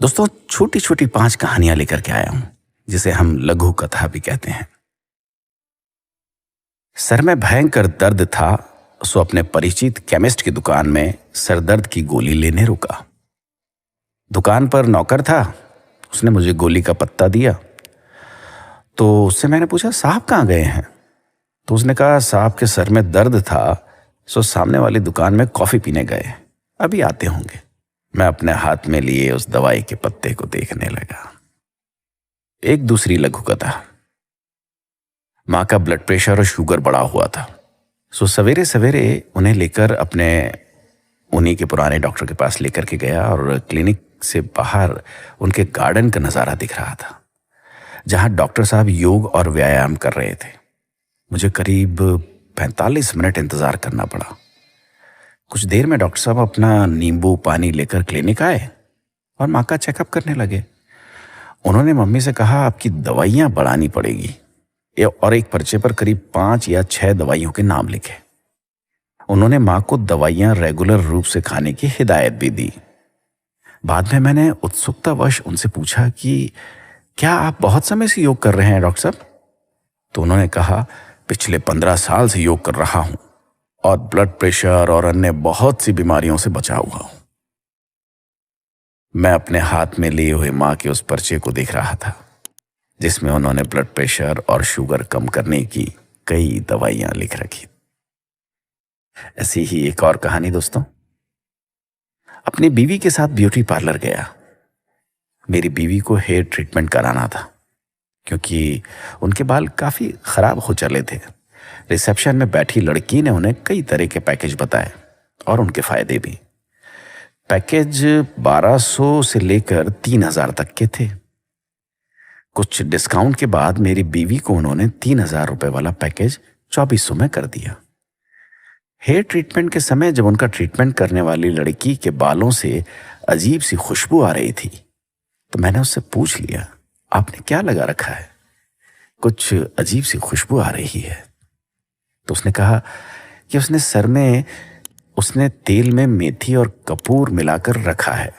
दोस्तों, छोटी छोटी 5 कहानियां लेकर के आया हूं, जिसे हम लघु कथा भी कहते हैं। सर में भयंकर दर्द था, सो अपने परिचित केमिस्ट की दुकान में सरदर्द की गोली लेने रुका। दुकान पर नौकर था, उसने मुझे गोली का पत्ता दिया। तो उससे मैंने पूछा, साहब कहाँ गए हैं? तो उसने कहा, साहब के सर में दर्द था, सो सामने वाली दुकान में कॉफी पीने गए, अभी आते होंगे। मैं अपने हाथ में लिए उस दवाई के पत्ते को देखने लगा। एक दूसरी लघु कथा। माँ का ब्लड प्रेशर और शुगर बढ़ा हुआ था, सो सवेरे सवेरे उन्हें लेकर अपने उन्हीं के पुराने डॉक्टर के पास लेकर के गया और क्लिनिक से बाहर उनके गार्डन का नज़ारा दिख रहा था, जहाँ डॉक्टर साहब योग और व्यायाम कर रहे थे। मुझे करीब 45 मिनट इंतज़ार करना पड़ा। कुछ देर में डॉक्टर साहब अपना नींबू पानी लेकर क्लिनिक आए और माँ का चेकअप करने लगे। उन्होंने मम्मी से कहा, आपकी दवाइयाँ बढ़ानी पड़ेगी, और एक पर्चे पर करीब 5 या 6 दवाइयों के नाम लिखे। उन्होंने माँ को दवाइयाँ रेगुलर रूप से खाने की हिदायत भी दी। बाद में मैंने उत्सुकतावश उनसे पूछा कि क्या आप बहुत समय से योग कर रहे हैं डॉक्टर साहब? तो उन्होंने कहा, पिछले 15 साल से योग कर रहा हूँ और ब्लड प्रेशर और अन्य बहुत सी बीमारियों से बचा हुआ हूँ। मैं अपने हाथ में लिए हुए माँ के उस पर्चे को देख रहा था, जिसमें उन्होंने ब्लड प्रेशर और शुगर कम करने की कई दवाइयां लिख रखी। ऐसी ही एक और कहानी दोस्तों। अपनी बीवी के साथ ब्यूटी पार्लर गया। मेरी बीवी को हेयर ट्रीटमेंट कराना था, क्योंकि उनके बाल काफी खराब हो चले थे। रिसेप्शन में बैठी लड़की ने उन्हें कई तरह के पैकेज बताए और उनके फायदे भी। पैकेज 1200 से लेकर 3000 तक के थे। कुछ डिस्काउंट के बाद मेरी बीवी को उन्होंने 3000 रुपए वाला पैकेज 2400 में कर दिया। हेयर ट्रीटमेंट के समय जब उनका ट्रीटमेंट करने वाली लड़की के बालों से अजीब सी खुशबू आ रही थी, तो मैंने उससे पूछ लिया, आपने क्या लगा रखा है? कुछ अजीब सी खुशबू आ रही है। तो उसने कहा कि उसने सर में तेल में मेथी और कपूर मिलाकर रखा है,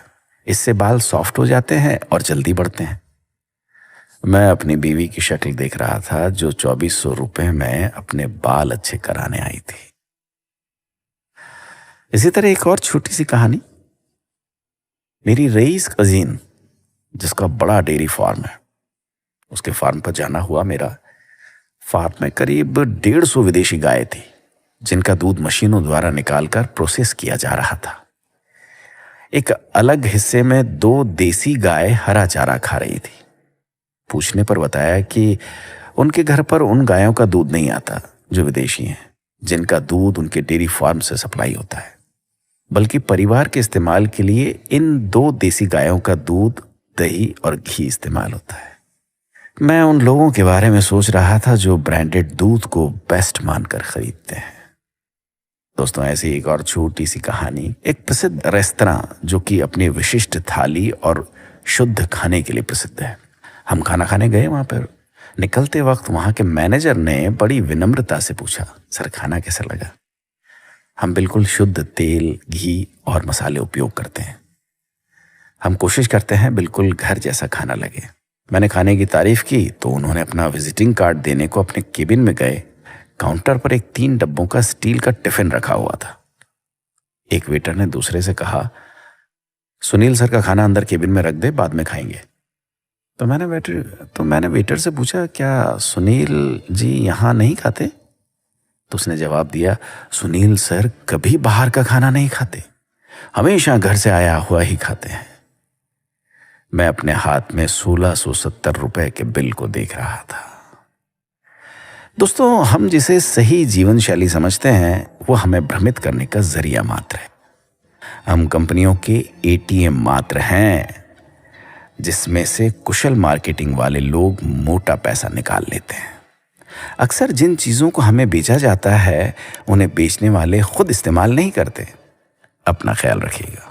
इससे बाल सॉफ्ट हो जाते हैं और जल्दी बढ़ते हैं। मैं अपनी बीवी की शक्ल देख रहा था, जो 2400 रुपए में अपने बाल अच्छे कराने आई थी। इसी तरह एक और छोटी सी कहानी। मेरी रईस कजीन, जिसका बड़ा डेयरी फार्म है, उसके फार्म पर जाना हुआ मेरा। फार्म में करीब 150 विदेशी गायें थी, जिनका दूध मशीनों द्वारा निकालकर प्रोसेस किया जा रहा था। एक अलग हिस्से में 2 देसी गाय हरा चारा खा रही थी। पूछने पर बताया कि उनके घर पर उन गायों का दूध नहीं आता जो विदेशी हैं, जिनका दूध उनके डेयरी फार्म से सप्लाई होता है, बल्कि परिवार के इस्तेमाल के लिए इन 2 देसी गायों का दूध, दही और घी इस्तेमाल होता है। मैं उन लोगों के बारे में सोच रहा था जो ब्रांडेड दूध को बेस्ट मानकर खरीदते हैं। दोस्तों, ऐसी एक और छोटी सी कहानी। एक प्रसिद्ध रेस्तरां जो कि अपनी विशिष्ट थाली और शुद्ध खाने के लिए प्रसिद्ध है। हम खाना खाने गए वहां पर। निकलते वक्त वहां के मैनेजर ने बड़ी विनम्रता से पूछा, सर खाना कैसा लगा? हम बिल्कुल शुद्ध तेल, घी और मसाले उपयोग करते हैं। हम कोशिश करते हैं बिल्कुल घर जैसा खाना लगे। मैंने खाने की तारीफ की तो उन्होंने अपना विजिटिंग कार्ड देने को अपने केबिन में गए। काउंटर पर एक 3 डब्बों का स्टील का टिफिन रखा हुआ था। एक वेटर ने दूसरे से कहा, सुनील सर का खाना अंदर केबिन में रख दे, बाद में खाएंगे। तो मैंने वेटर से पूछा, क्या सुनील जी यहाँ नहीं खाते? तो उसने जवाब दिया, सुनील सर कभी बाहर का खाना नहीं खाते, हमेशा घर से आया हुआ ही खाते हैं। मैं अपने हाथ में 1670 रुपए के बिल को देख रहा था। दोस्तों, हम जिसे सही जीवन शैली समझते हैं, वो हमें भ्रमित करने का जरिया मात्र है। हम कंपनियों के ATM मात्र हैं, जिसमें से कुशल मार्केटिंग वाले लोग मोटा पैसा निकाल लेते हैं। अक्सर जिन चीज़ों को हमें बेचा जाता है, उन्हें बेचने वाले खुद इस्तेमाल नहीं करते। अपना ख्याल रखिएगा।